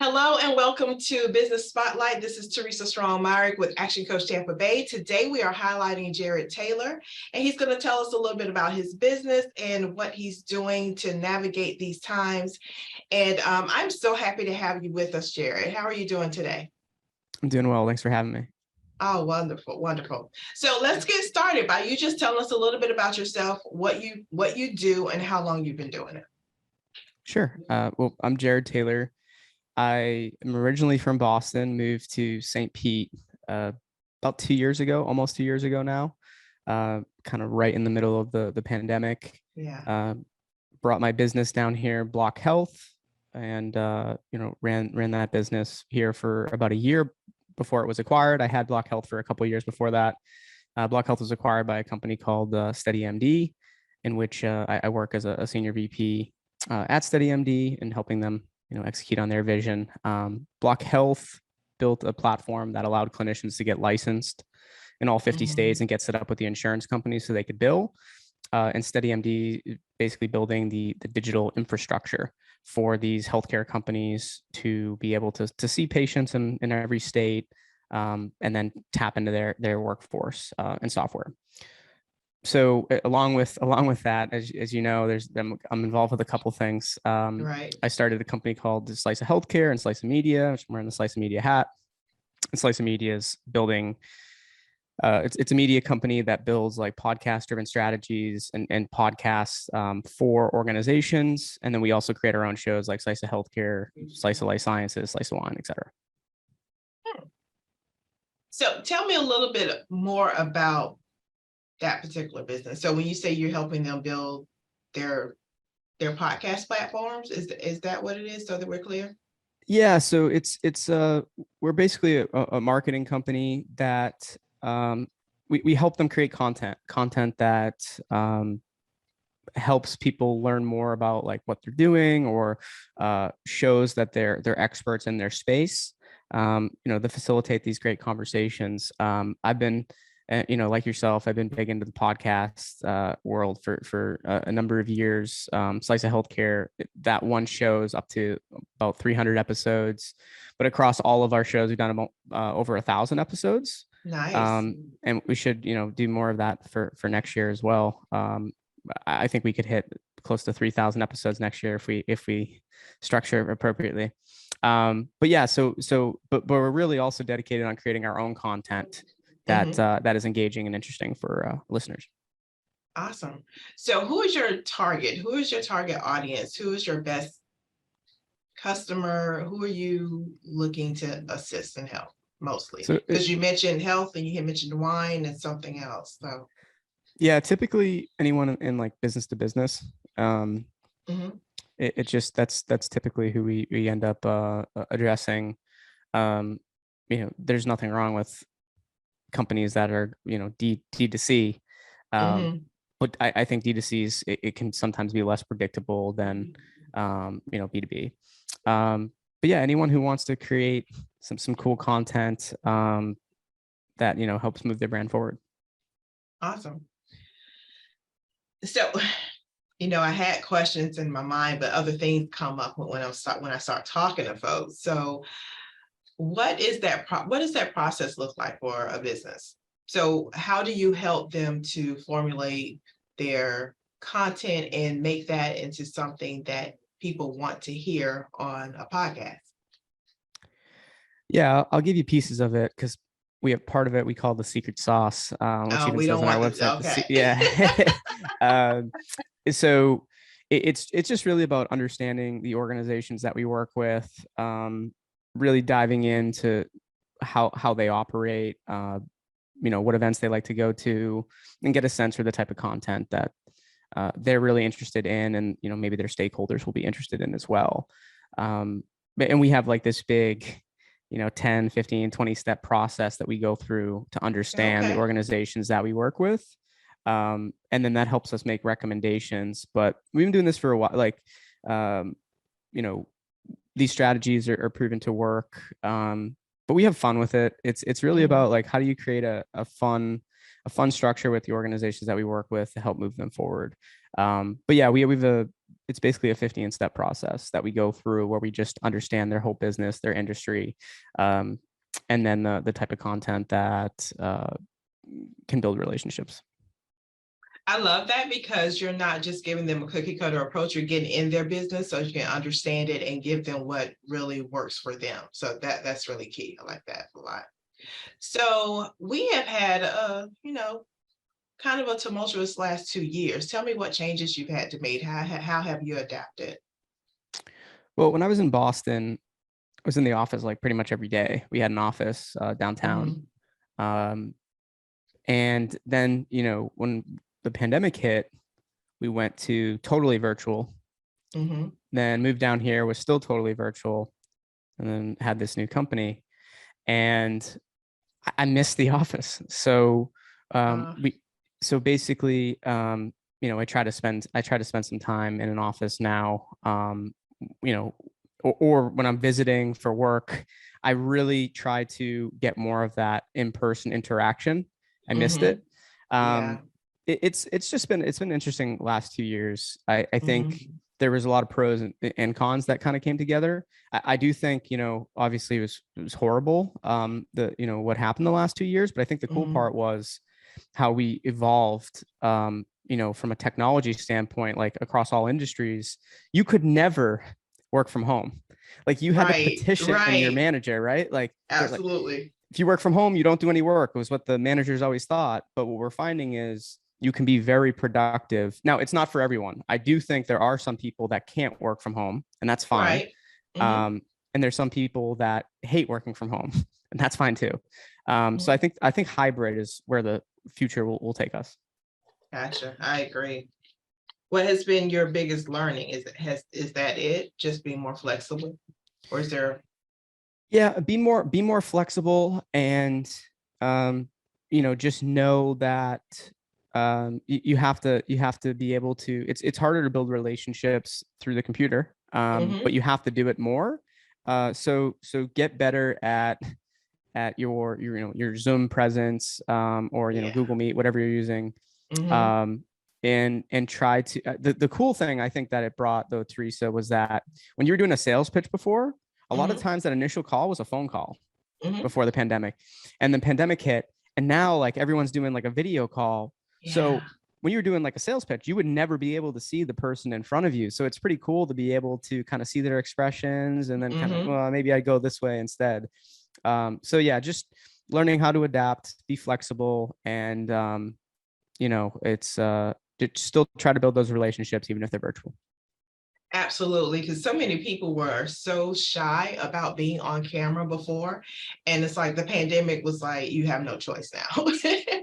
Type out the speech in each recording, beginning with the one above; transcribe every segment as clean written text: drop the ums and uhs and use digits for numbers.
Hello and welcome to Business Spotlight. This is Teresa Strong-Myrick with Action Coach Tampa Bay. Today we are highlighting Jared Taylor, and he's going to tell us a little bit about his business and what he's doing to navigate these times. And I'm so happy to have you with us, Jared. How are you doing today? I'm doing well. Thanks for having me. Oh, wonderful, wonderful. So let's get started by you just telling us a little bit about yourself, what you do, and how long you've been doing it. Sure. Well, I'm Jared Taylor. I am originally from Boston, moved to St. Pete about 2 years ago, almost 2 years ago now, kind of right in the middle of the pandemic. Yeah. Brought my business down here, BlocHealth, and ran that business here for about a year before it was acquired. I had BlocHealth for a couple of years before that. BlocHealth was acquired by a company called SteadyMD, in which I work as a senior VP at SteadyMD and helping them execute on their vision. BlocHealth built a platform that allowed clinicians to get licensed in all 50 states and get set up with the insurance companies so they could bill. And SteadyMD basically building the digital infrastructure for these healthcare companies to be able to see patients in every state, and then tap into their workforce and software. So along with that, as you know, I'm involved with a couple of things. Right. I started a company called Slice of Healthcare and Slice of Media, which I'm wearing the Slice of Media hat. And Slice of Media is building. It's a media company that builds like podcast-driven strategies and podcasts for organizations, and then we also create our own shows like Slice of Healthcare, Slice of Life Sciences, Slice of Wine, etc. So tell me a little bit more about that particular business. So when you say you're helping them build their podcast platforms, is that what it is, so that we're clear? Yeah, so we're basically a marketing company that we help them create content that helps people learn more about like what they're doing, or shows that they're experts in their space, to facilitate these great conversations. I've been like yourself, I've been big into the podcast world for a number of years. Slice of Healthcare, that one shows up to about 300 episodes, but across all of our shows, we've done about over 1,000 episodes. Nice. And we should, do more of that for next year as well. I think we could hit close to 3,000 episodes next year if we structure appropriately. But yeah, but we're really also dedicated on creating our own content that is engaging and interesting for listeners. Awesome. So who is your target? Who is your target audience? Who is your best customer? Who are you looking to assist and help mostly? Because you mentioned health and you had mentioned wine and something else. So yeah, typically anyone in like business to business. It just that's typically who we end up addressing. There's nothing wrong with companies that are D2C, but I think D2Cs it can sometimes be less predictable than B2B. But yeah, anyone who wants to create some cool content that helps move their brand forward. Awesome. So I had questions in my mind, but other things come up when I start talking to folks. So what does that process look like for a business? So how do you help them to formulate their content and make that into something that people want to hear on a podcast? Yeah, I'll give you pieces of it because we have part of it we call the secret sauce, which even says on our website. Okay. Yeah. So it's just really about understanding the organizations that we work with, really diving into how they operate, what events they like to go to, and get a sense for the type of content that they're really interested in, and maybe their stakeholders will be interested in as well. And we have like this big 10, 15, 20 step process that we go through to understand the organizations that we work with. And then that helps us make recommendations. But we've been doing this for a while. Like, these strategies are proven to work. but we have fun with it. It's really Mhm. about like, how do you create a fun structure with the organizations that we work with to help move them forward. But yeah, we've it's basically a 15-step process that we go through where we just understand their whole business, their industry, and then the type of content that can build relationships. I love that because you're not just giving them a cookie cutter approach, you're getting in their business so you can understand it and give them what really works for them. So that's really key. I like that a lot. So we have had kind of a tumultuous last 2 years. Tell me what changes you've had to make. How have you adapted? Well, when I was in Boston, I was in the office like pretty much every day. We had an office downtown. Mhm. Um, and then, when the pandemic hit, we went to totally virtual, Mhm. then moved down here, was still totally virtual, and then had this new company. And I missed the office. So Uh, we so basically I try to spend some time in an office now. You know, or when I'm visiting for work, I really try to get more of that in-person interaction. I missed it. mhm. Um, Yeah. it's been interesting last 2 years. I think Mhm. there was a lot of pros and cons that kind of came together. I do think, obviously it was horrible, what happened the last 2 years, but I think the cool Mhm. part was how we evolved, from a technology standpoint, like across all industries. You could never work from home. Like you had to Right. petition your Right. manager, right? Like they're like, Absolutely. if you work from home, you don't do any work. It was what the managers always thought. But what we're finding is you can be very productive. Now, it's not for everyone. I do think there are some people that can't work from home, and that's fine. Right. Mhm. Um, and there's some people that hate working from home, and that's fine too. So Mhm. I think hybrid is where the future will take us. Gotcha. I agree. What has been your biggest learning? Is that it? Just being more flexible? Or is there Yeah, be more flexible, and just know that you have to be able to. It's harder to build relationships through the computer, but Mhm. you have to do it more. So get better at your Zoom presence, or Yeah. Google Meet, whatever you're using. Mhm. um, and try to the cool thing I think that it brought, though, Teresa, was that when you were doing a sales pitch before, a lot of Mhm. times that initial call was a phone call Mhm. before the pandemic, and the pandemic hit, and now like everyone's doing like a video call. Yeah. So when you were doing like a sales pitch, you would never be able to see the person in front of you. So it's pretty cool to be able to kind of see their expressions, and then kind of, Mhm. well, maybe I'd go this way instead. So yeah, just learning how to adapt, be flexible, and it's to still try to build those relationships even if they're virtual. Absolutely, because so many people were so shy about being on camera before, and it's like the pandemic was like, you have no choice now.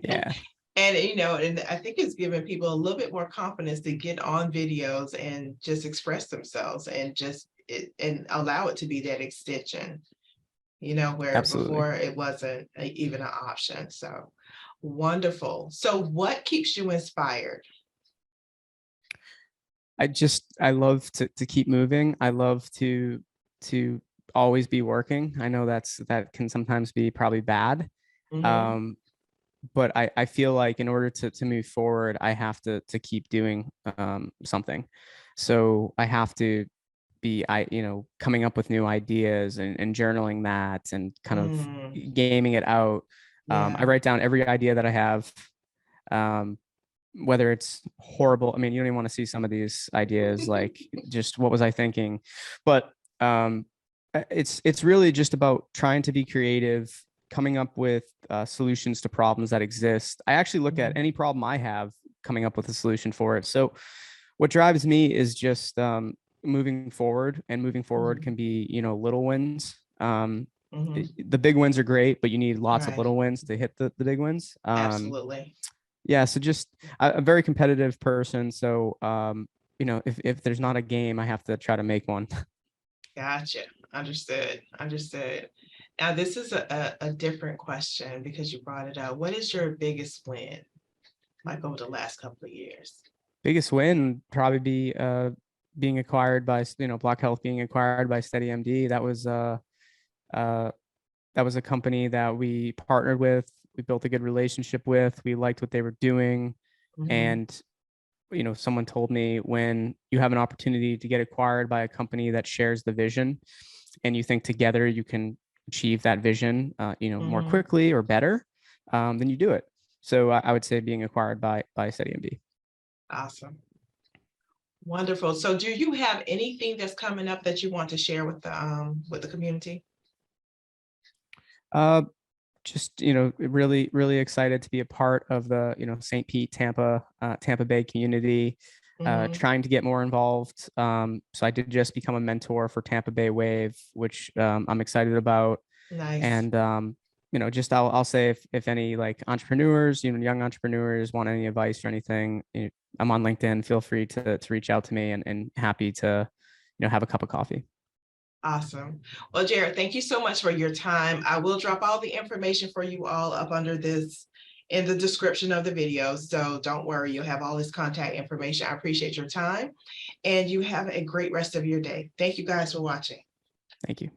Yeah, And I think it's given people a little bit more confidence to get on videos and just express themselves and and allow it to be that extension, where absolutely. before it wasn't even an option. So wonderful. So what keeps you inspired? I love to keep moving. I love to always be working. I know that can sometimes be probably bad. Hmm. Um, but I feel like in order to move forward, I have to keep doing something. So I have to be coming up with new ideas, and journaling that, and kind of Mm, gaming it out. I yeah. write down every idea that I have. Um, whether it's horrible. I mean, you don't even want to see some of these ideas, like just what was I thinking? But it's really just about trying to be creative, coming up with solutions to problems that exist. I actually look at Mhm. any problem I have, coming up with a solution for it. So what drives me is just moving forward, and moving forward Mhm. can be, little wins. Mhm. The big wins are great, but you need lots of Right. little wins to hit the big wins. Absolutely. Yeah, so just I'm a very competitive person. So if there's not a game, I have to try to make one. Gotcha. Understood. Understood. Now, this is a different question because you brought it up. What is your biggest win, like over the last couple of years? Biggest win would probably be being acquired by BlocHealth being acquired by SteadyMD. That was that was a company that we partnered with. We built a good relationship with. We liked what they were doing. Mhm. And, someone told me, when you have an opportunity to get acquired by a company that shares the vision and you think together you can achieve that vision, more Mhm. quickly or better, then you do it. So I would say being acquired by SteadyMD. Awesome. Wonderful. So do you have anything that's coming up that you want to share with the community? Uh, just really really excited to be a part of the St. Pete Tampa Bay community, Mhm. trying to get more involved. So I did just become a mentor for Tampa Bay Wave, which I'm excited about. Nice. And just I'll say, if any like entrepreneurs, young entrepreneurs want any advice or anything, I'm on LinkedIn. Feel free to reach out to me, and happy to have a cup of coffee. Awesome. Well, Jared, thank you so much for your time. I will drop all the information for you all up under this in the description of the video. So don't worry, you'll have all this contact information. I appreciate your time and you have a great rest of your day. Thank you guys for watching. Thank you.